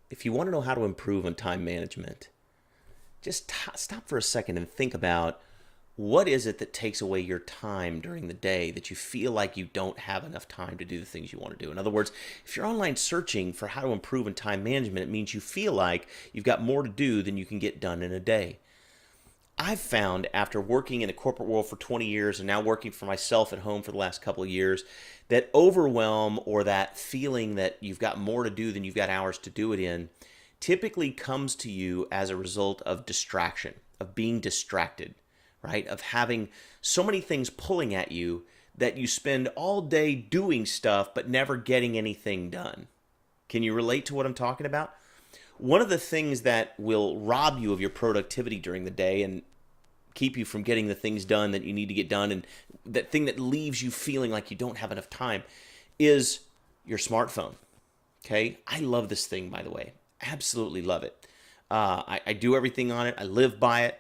if you want to know how to improve on time management, just stop for a second and think about what is it that takes away your time during the day that you feel like you don't have enough time to do the things you want to do. In other words, if you're online searching for how to improve in time management, it means you feel like you've got more to do than you can get done in a day. I've found after working in the corporate world for 20 years and now working for myself at home for the last couple of years that overwhelm or that feeling that you've got more to do than you've got hours to do it in typically comes to you as a result of distraction, of being distracted, right? Of having so many things pulling at you that you spend all day doing stuff but never getting anything done. Can you relate to what I'm talking about? One of the things that will rob you of your productivity during the day and keep you from getting the things done that you need to get done, and that thing that leaves you feeling like you don't have enough time, is your smartphone. Okay? I love this thing, by the way. Absolutely love it. I do everything on it. I live by it.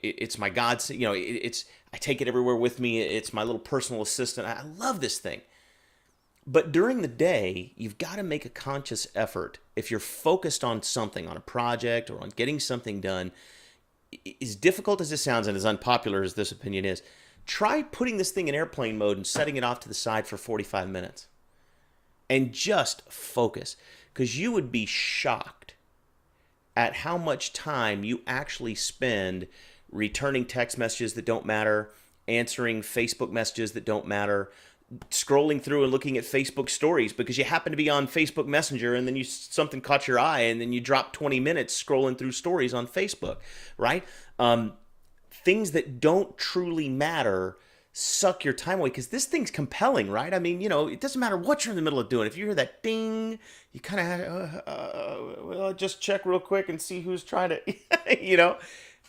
It's my God. It's I take it everywhere with me. It's my little personal assistant. I love this thing. But during the day, you've got to make a conscious effort. If you're focused on something, on a project or on getting something done, as difficult as this sounds and as unpopular as this opinion is, try putting this thing in airplane mode and setting it off to the side for 45 minutes. And just focus. Because you would be shocked at how much time you actually spend returning text messages that don't matter, answering Facebook messages that don't matter, scrolling through and looking at Facebook stories because you happen to be on Facebook Messenger and then something caught your eye and then you drop 20 minutes scrolling through stories on Facebook, right? Things that don't truly matter suck your time away because this thing's compelling, right? I mean, it doesn't matter what you're in the middle of doing. If you hear that ding, you kind of, well, just check real quick and see who's trying to,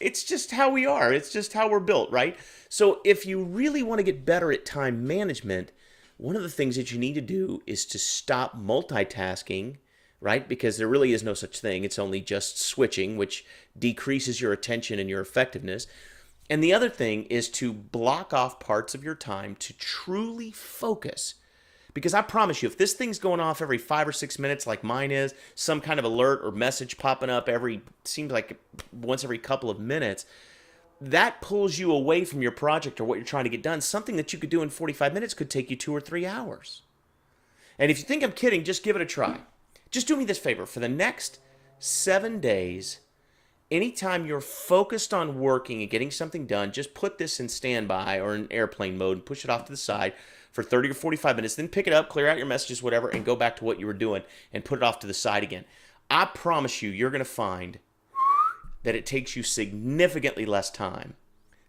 it's just how we are. It's just how we're built, right? So if you really want to get better at time management, one of the things that you need to do is to stop multitasking, right? Because there really is no such thing. It's only just switching, which decreases your attention and your effectiveness. And the other thing is to block off parts of your time to truly focus. Because I promise you, if this thing's going off every 5 or 6 minutes like mine is, some kind of alert or message popping up seems like once every couple of minutes, that pulls you away from your project or what you're trying to get done. Something that you could do in 45 minutes could take you 2 or 3 hours. And if you think I'm kidding, just give it a try. Just do me this favor. For the next 7 days, anytime you're focused on working and getting something done, just put this in standby or in airplane mode and push it off to the side for 30 or 45 minutes. Then pick it up, clear out your messages, whatever, and go back to what you were doing and put it off to the side again. I promise you, you're going to find that it takes you significantly less time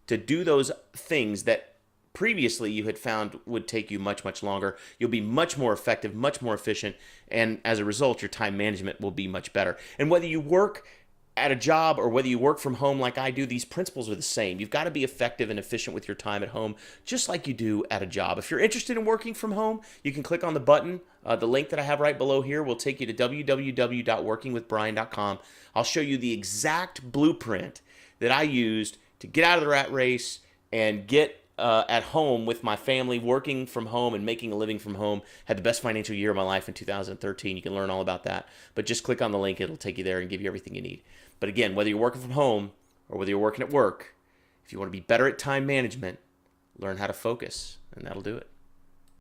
to do those things that previously you had found would take you much, much longer. You'll be much more effective, much more efficient, and as a result, your time management will be much better. And whether you work at a job or whether you work from home like I do, these principles are the same. You've got to be effective and efficient with your time at home, just like you do at a job. If you're interested in working from home, you can click on the button. The link that I have right below here will take you to www.workingwithbrian.com. I'll show you the exact blueprint that I used to get out of the rat race and get at home with my family, working from home and making a living from home. Had the best financial year of my life in 2013. You can learn all about that. But just click on the link. It'll take you there and give you everything you need. But again, whether you're working from home or whether you're working at work, if you want to be better at time management, learn how to focus, and that'll do it.